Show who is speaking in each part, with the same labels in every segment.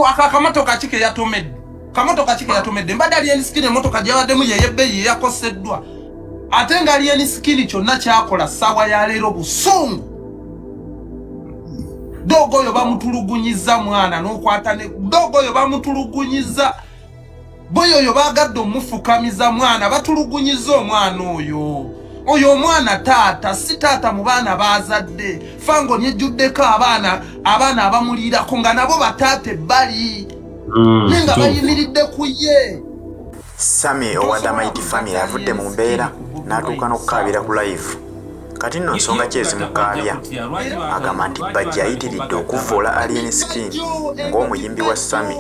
Speaker 1: akamotoka kike yatomedde kamotoka kike yatomedde mbadde Alien Skin emotoka gyabaddemu yeyebbeyi yakoseddwa ate nga Alien Skin kyonna kyakola ssaawa ya leero busungu dogo oyo bamutulugunyiza mwana n'okwata ne dogo oyo bamutulugunyiza boyo oyo bagadde omufukamiza mwana batulugunyiza omwana oyo omwana taata si taata mu baana bazadde fango nyejjuddeko abaana abamulirako nga nabo bataate bali nenga bayimiridde ku ye.
Speaker 2: Sammy owa The Mighty Family avudde mu mbeera n'atuuka n'okukaabira ku live. Kati nno nsonga ki ezimukaabya? Agamba nti Bajja ayitiridde okuvvoola Alien Skin ng'omuyimbi wa Sammy.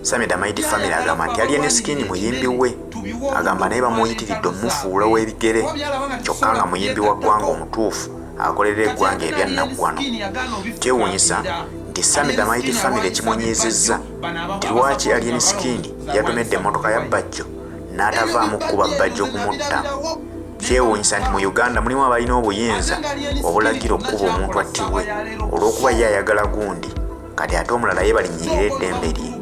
Speaker 2: Sammy The Mighty Family agamba nti Alien Skin muyimbi we. Agamba naye bamuyitiridde omufuula w'ebigere kyokka nga muyimbi wa ggwanga omutuufu akolera eggwanga ebyannaggwano. Kyewuunyisa nti Sammy The Mighty Family ekimunyiizizza nti lwaki Alien Skin yatomedde emmotoka ya Bajjo n'atavaamu kuba Bajjo kumutta. Kyewuunyisa nti mu Uganda mulimu abalina obuyinza obulagira okuba omuntu attibwe olw'okuba ye ayagala gundi kati ate omulala ye balinyirira eddembe lye.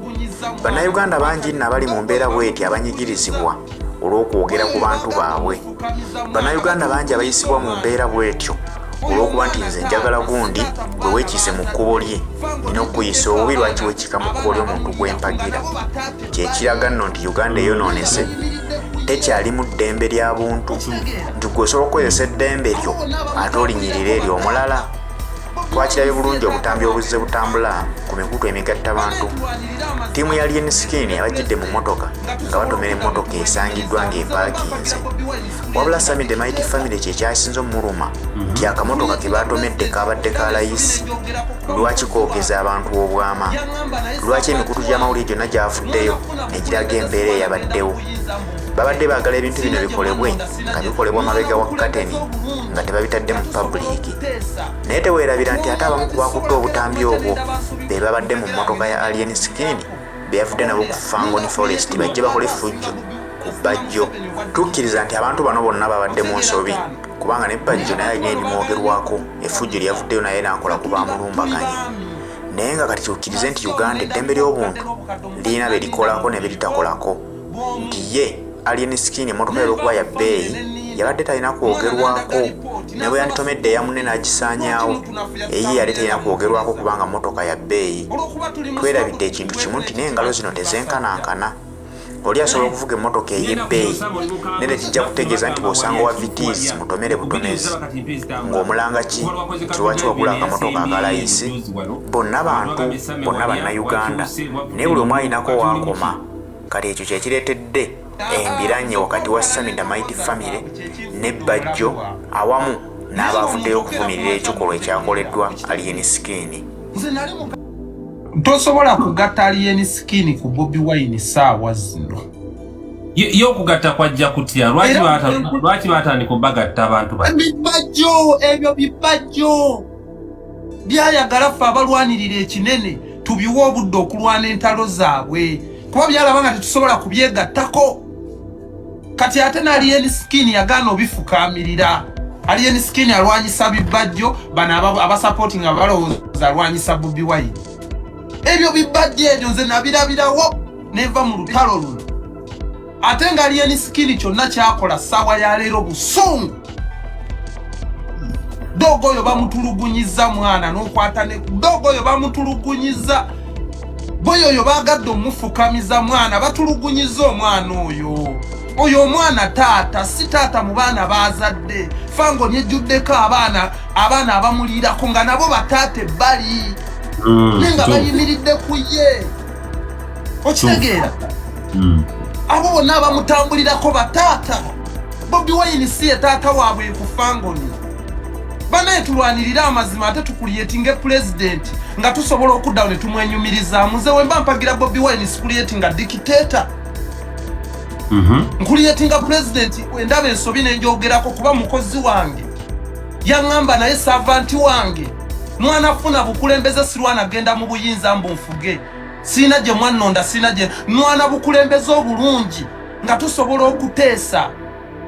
Speaker 2: Bannayuganda bangi nno abali mu mbeera bw'eti abanyigirizibwa olw'okwogera ku bantu baabwe. Bannayuganda bangi abayisibwa mu mbeera bw'etyo olw'okuba nti nze njagala gundi bwe weekiise mu kkubo lye nina okuyisa obubi lwaki weekika mu kkubo ly'omuntu gw'empagira. Kyekiraga nno nti Uganda eyonoonese tekyali mu ddembe lya buntu nti gwe osobola okukozesa eddembe lyo ate olinyirira eri omulala. Twakirabye bulungi obutambi obuzze butambula ku mikutu emigatta bantu. Ttiimu ya Alien Skin yabajjidde mu mmotoka nga batomera emmotoka esangiddwa ng'epaakinze. Wabula Sammy The Mighty Family kye kyasinze omuluma nti akamotoka ke baatomedde kaabadde ka layisi. Lwaki koogeza abantu obwama? Lwaki emikutu gy'amawulire gyonna gyafuddeyo ne giraga embeera eyabaddewo? Babadde baagala ebintu bino bikolebwe nga bikolebwa mabega wa kateni nga tebabitadde mu pabuliiki. Naye teweerabira nti ate abamu ku baakutte obutambi obwo be babadde mu mmotoka ya Alien Skin be yavudde nabo ku Fangoni Forest bajje bakole effujjo ku Bajjo. Tukkiriza nti abantu bano bonna babadde mu nsobi kubanga ne Bajjo naye alina ebimwogerwako effujjo lyavuddeyo naye n'akola ku baamulumbaganya. Naye nga kati tukkirize nti Uganda eddembe ly'obuntu lirina be likolako ne be litakolako nti ye Alien Skin emmotoka y'olwokuba ya bbeeyi yabadde talina kwogerwako ne bwe yanditomedde eya munne n'agisaanyaawo eyi yali talina kwogerwako kubanga mmotoka ya bbeeyi. Twerabidde ekintu kimu nti n'engalo zino tezenkanankana. Oli asobola okuvuga emmotoka ey'ebbeeyi nere kijja kutegeeza nti bw'osanga wa vitiizi mutomere butomezi ng'omulanga ki nti lwaki wagula akamotoka akalayisi. Bonna bantu bonna bannayuganda naye buli omu alinako waakoma. Kati ekyo kyekireetedde embiranye wakati wa Sammy The Mighty Family ne Bajjo awamu n'abavuddeyo okuvumirira ekikolwa ekyakoleddwa Alien Skin.
Speaker 1: Tosobola kugatta Alien Skin ku Bobi Wine saawa zino.
Speaker 3: Yo kugatta kwajja kutya lwaki baatandika bagatta abantu
Speaker 1: ebyo bibajjo byayagala ffe abalwanirira ekinene tubiwa obudde okulwana entalo zaabwe kuba byalaba nga tetusobola kubyegattako. Kati ate na Alien Skin yagaana obifukaamirira. Alien Skin alwanyisa bibajjo bano abasapoti nga balowooza alwanyisa Bobi Wine. Ebyo bibajjo ebyo nze nabirabirawo neva mu lutalo luno. Ate nga Alien Skin kyonna kyakola ssaawa ya leero busungu. Dogo oyo bamutulugunyiza mwana n'okwata ne dogo oyo bamutulugunyiza. Boyo oyo bagadde omufukamiza mwana batulugunyiza omwana oyo omwana taata si taata mu baana bazadde fango nyejjuddeko abaana abamulirako nga nabo bataate bali nenga bayimiridde ku ye. Okitegeera abo bonna abamutambulirako bataata. Bobi Wine si ye taata waabwe ku Fangoni. Banaye tulwanirira amazima ate tukulietinga president nga tusobola okuddawo ne tumwenyumiriza muze wemba mpagira Bobi Wine sikulietinga dictator. Nkulietinga president endaba ensobi nenjogerako kuba mukozi wange yaŋŋamba naye servant wange mwana funa bukulembeze sirwana genda mu buyinza mbunfuge sina gye mwannonda sina gye mwana bukulembeze obulungi nga tusobola okuteesa.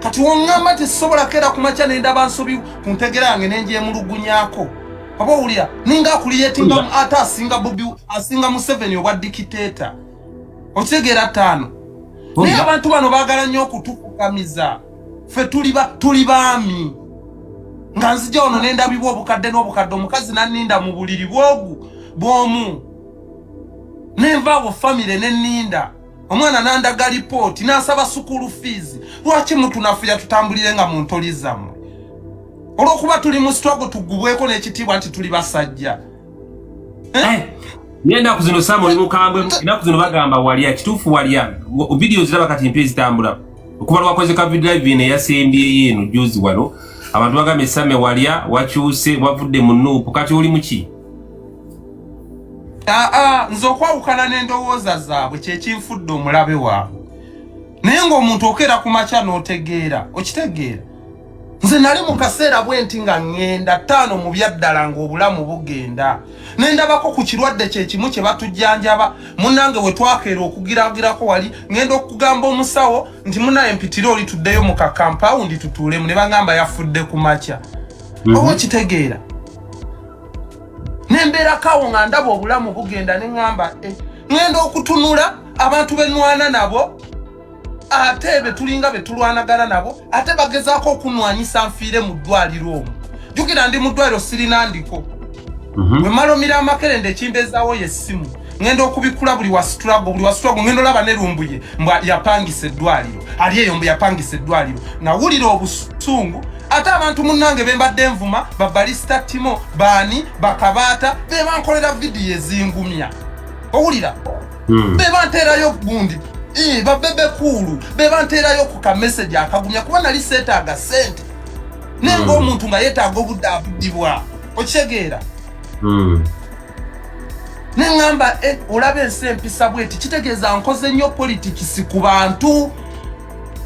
Speaker 1: Kati woŋŋamba tesobola kera kumakya nendaba nsobi ku ntegera yange nengyemulugunyako Abo ulia ninga creatinga ata asinga Bobi asinga Museveni obwa dictator otegera tano naye abantu bano bagala nnyo okutukukamiza ffe tuli baami nga nzija ono nendabibwa obukadde n'obukadde omukazi naninda mu buliri bwogu bw'omu nenvaawo famire neninda omwana nandaga lipooti n'asaba sukulu fees lwaki mutunafuya tutambulire nga mu ntoli zammwe olw'okuba tuli mu struggle tugubweko n'ekitiibwa nti tuli basajja
Speaker 3: Yenda zino Sam oli mukambwe enaku zino bagamba Walya kituufu Walya video ziraba kati mpezi zitambula okuba lwakoze ka video live ne yasembye yenu juzi wano abantu bagamba Sam Walya wakyuse wavudde mu nuupu kati oli muki
Speaker 1: nzokwawukana n'endowooza zaabwe kyekinfudde omulabe waabwe naye ng'omuntu okera ku makya n'otegeera okitegeera nze nali mu kaseera bwenti nga ngenda 5 mu byaddala ng'obulamu bugenda nendabako ku kirwadde kyekimu kye batujjanjaba munnange we twakeera okugiragirako wali ngenda okugamba omusawo nti munaye mpitire oli tuddeyo mu kakampawundi tutuulemu ne bagamba yafudde ku makya oba kitegeera nembeerakawo nga ndaba obulamu bugenda ne ŋŋamba ngenda okutunula abantu benwana nabo ate be tulinga be tulwanagana nabo ate bagezaako okunwanyisa nfiire mu ddwaliro omwo jjukira ndi mu ddwaliro sirina ndiko bwe malomira amakerende ekimbezaawo yessimu ngenda okubikula buli wa struggle ngenda olaba ne lumbuye mbwa yapangisa eddwaliro ali eyo mbu yapangisa eddwaliro nawulira obusungu ate abantu munnange bembadde envuma babalista timo baani bakabaata be bankolera vidiyo ezingumya owulira be banteerayo gundi babebe kulu be banteerayo ku kamessage akagumya kuba nali seetaaga sente nenga omuntu nga yeetaaga obudaabudibwa okitegeera neŋŋamba olaba ensi empisa bweti kitegeeza nkoze nnyo politikisi ku bantu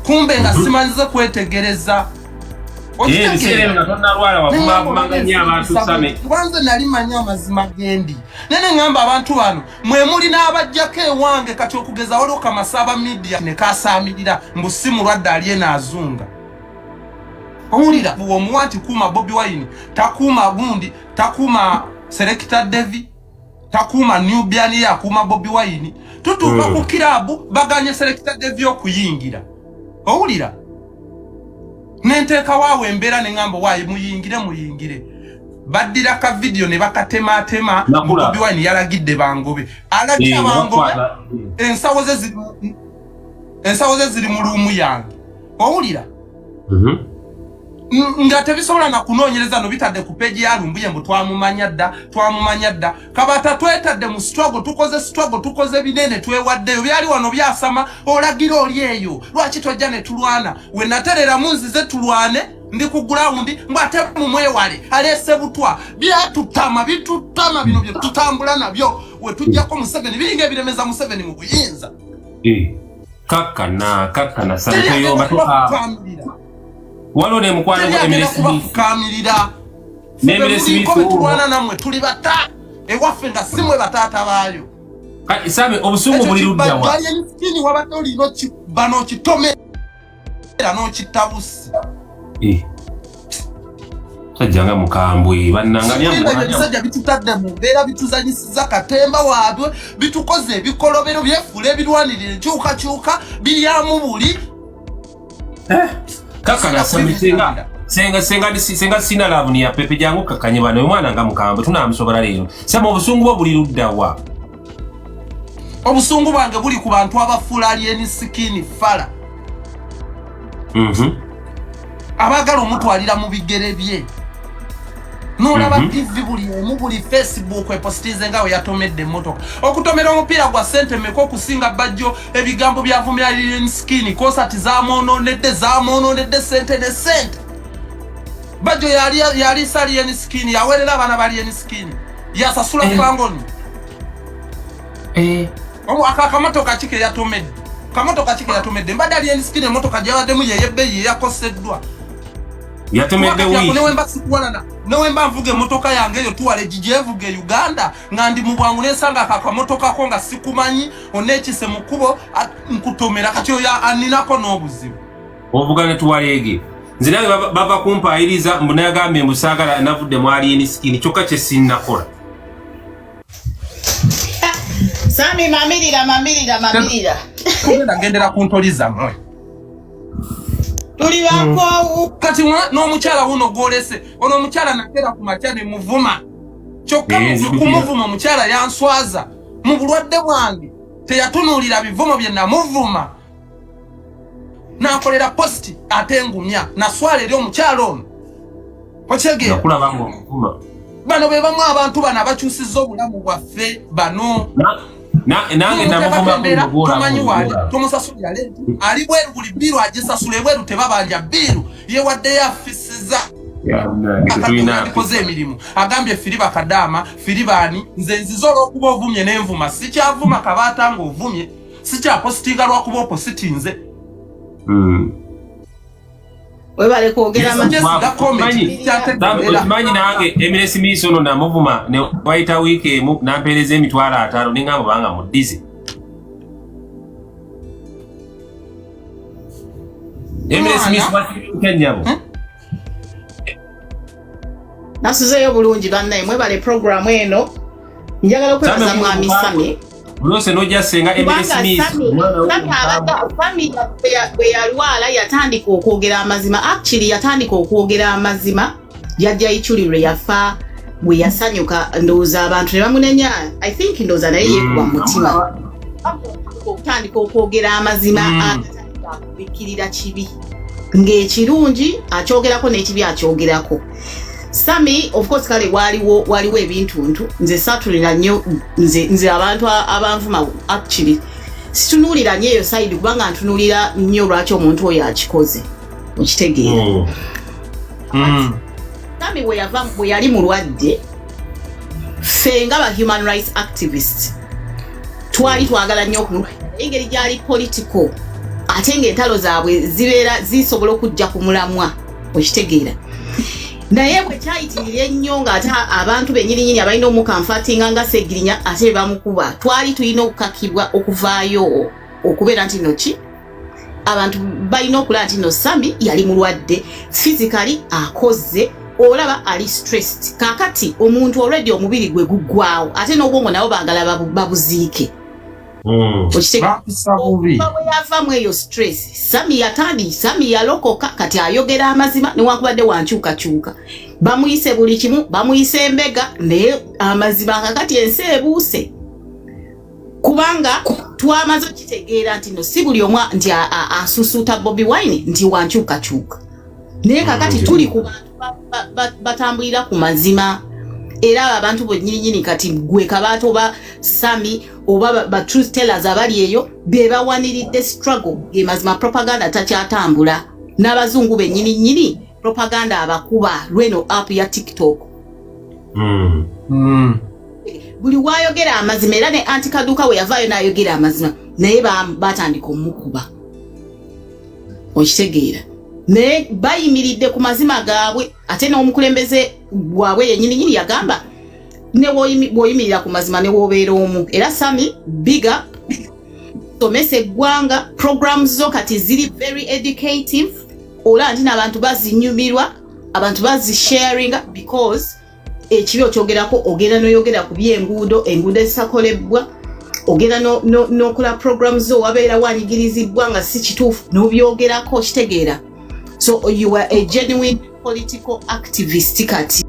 Speaker 1: kumbe nga simanyize kwetegereza Kwanza nali manya amazima gendi nene ngamba abantu bano mwe muli n'abajjako ewange kati okugeza waliwo kamasaba media ne kasaamirira mbu si mulwadde alyena azunga owulira omuwanti kuuma Bobi Wine takuuma gundi takuuma Selector Devi takuuma Nubian yakuuma Bobi Wine tutuuka ku kirabu baganye Selector Devi okuyingira owulira nenteeka waawe embeera ne ŋŋamba waaye muyingire baddira ka video ne bakatematema Bobi Wine yalagidde bangobe alagira bangobe ensawo ze ziri mu luumu yange owulira nga tebisobola na kunoonyereza no bitadde ku peji ya Lumbuye mbu twamumanya dda kabata twetadde mu struggle tukoze binene twewaddeyo byali wano byasama olagira oli eyo lwaki tojja ne tulwana we naterera munzize tulwane ndi ku ground mbate mu mwewale alese butwa bitutama bino byo tutambula nabyo we tujjako Museveni biringa ebiremeza Museveni mu buyinza
Speaker 3: kakana santeyo batuka walo ne mukwano
Speaker 1: kamirira
Speaker 3: Nemiresi
Speaker 1: tulwana namwe tuli bata ewaffe nga simwe batata baayo
Speaker 3: kati same obusungu buli ludda wa
Speaker 1: bali nskini wabadde olino bano kitome era no kitabusi sajjanga mukambwe bannanga byamwe bitutadde mu beera bituzanyisiza katemba waabwe bitukoze ebikolobero byefula ebirwanirira enkyukakyuka biryamu buli kaka nasamitsenga senga sina lavu ni ya pepe jangu kakanye bano omwana nga mukambwe tunamusobola leero sama obusungu bwo buli ludda wa obusungu bwange buli ku bantu abafula alien skin fala abagala omutwalira mu bigere bye nolaba TV buli Facebook epostize ngawe yatomedde motoka okutomera omupiira gwa sente meko okusinga bajjo ebigambo byavumira alien skin kosati zamononedde sente ne sente bajjo yali alien skin yawerera abana bali alien skin yasasula fangoni akamotoka kike yatomedde mbadde alien skin emotoka gyawaddemu yeyebbeyi yakoseddwa yatomedde wi newemba nvuga emotoka yange eyo tuwale gijevuga Uganda nga ndi mu bwangu nesanga akamotoka ko nga sikumanyi onekise mu kubo nkutomera kati oyo aninako n'obuzibu ovuga ne tuwalege
Speaker 3: nze nange bava kumpayiriza mbona yagambye mbusagala navudde mwali eni skin kyokka kye sinnakola.
Speaker 4: Sami mamirira.
Speaker 1: Kugenda gendera ku ntoli zammwe.
Speaker 4: Tuli bako
Speaker 1: Kati n'omukyala wuno gwolese ono omukyala nakera ku makya ne muvuma. Kyokka kumuvuma omukyala yanswaza mu bulwadde bwange teyatunuulira bivumo bye namuvuma. Nakolera post atengumya naswala eri omukyala ono. Okyegera
Speaker 3: nakulaba ng'omuvuma.
Speaker 1: Bano be bamu abantu bano abakyusizza obulamu bwaffe bano.
Speaker 3: Nange namuvuma
Speaker 1: tumanyi wali tumusasulira lenti ali bweru buli biru agisasule bweru tebabanja biru ye wadde yafisiza koze emirimu agambye Firiba Kadama Firibani nze nzizola okuba ovumye n'envuma sikyavuma Kabaata ng'ovumye sikyapositinga lwakuba opositinze.
Speaker 4: webale kwogera
Speaker 3: manyi nange Emiresi Miiso ono namuvuma ne wayita wiiki emu nampeereza emitwalo 5 nengamba banga muddize. Emiresi Miiso kenyabo
Speaker 4: nasuzeyo bulungi bannaye mwebale programu eno njagala okwebaza mwami Sami
Speaker 3: Bulose noja senga Emiresi Miiso
Speaker 4: bwe yalwala yatandika okwogera amazima. Actually yatandika okwogera amazima yajja ichulirwe yafa bwe yasanyuka ndowooza abantu ne bamunenya. I think ndowooza naye yekuba mutima okutandika okwogera amazima agatandika kubikkirira kibi ng'ekirungi akyogerako n'ekibi akyogerako. Sami of course kale waliwo ebintuntu nze satulira nnyo nze abantu abanvuma actually situnuulira nnyo eyo side kubanga ntunuulira nnyo lwaki omuntu oyo akikoze okitegeera. Sami bwe yali mulwadde ffe nga ba human rights activist twali twagala nnyo okumulwala engeri gyali political ate ng'entalo zaabwe zibeera zisobola okujja ku mulamwa okitegeera. Naye bwe kyayitirira ennyo ng'ate abantu bennyininyini abalina omukamfatinga nga Segirinya ate bamukuba twali tulina okukakibwa okuvaayo okubeera nti noki abantu balina okulaba nti no Sami yali mulwadde physically akoze olaba ali stressed. Kakati omuntu already omubiri gwe guggwawo ate n'obwongo nabo baagala babuziike. Yavamu eyo stress Sami yalokoka kati ayogera amazima newankubadde wankyukakyuka bamuyise buli kimu bamuyise embega naye amazima kakati ensi ebuuse kubanga twamaze okitegeera nti no si buli omu nti asusuuta Bobi Wine nti wankyukakyuka naye kakati tuli ku bantu batambulira ku mazima. Era abantu bonyininyini kati gwe Kabaata oba Sami oba ba truth tellers abali eyo be bawaniridde struggle ge mazima propaganda takyatambula n'abazungu bennyininyini propaganda abakuba lweno app ya TikTok. Buli wayogera amazima era ne Antikaduka we yavaayo n'ayogera amazima naye batandika omukuba okitegeera. Ne bayimiridde ku mazima gaabwe ate n'omukulembeze bwabwe yennyininyini yagamba ne bw'oyimirira ku mazima ne w'obeera omu. Era Sami biga somesa eggwanga programs zo kati ziri very educative olaba nti n'abantu bazinyumirwa abantu bazisharinga because ekibi okyogerako ogenda n'oyogera ku by'enguudo ezisakolebwa ogenda n'okola programs zo wabeera wanyigirizibwa nga si kituufu n'obyogerako kitegeera. So you were a genuine political activist kati.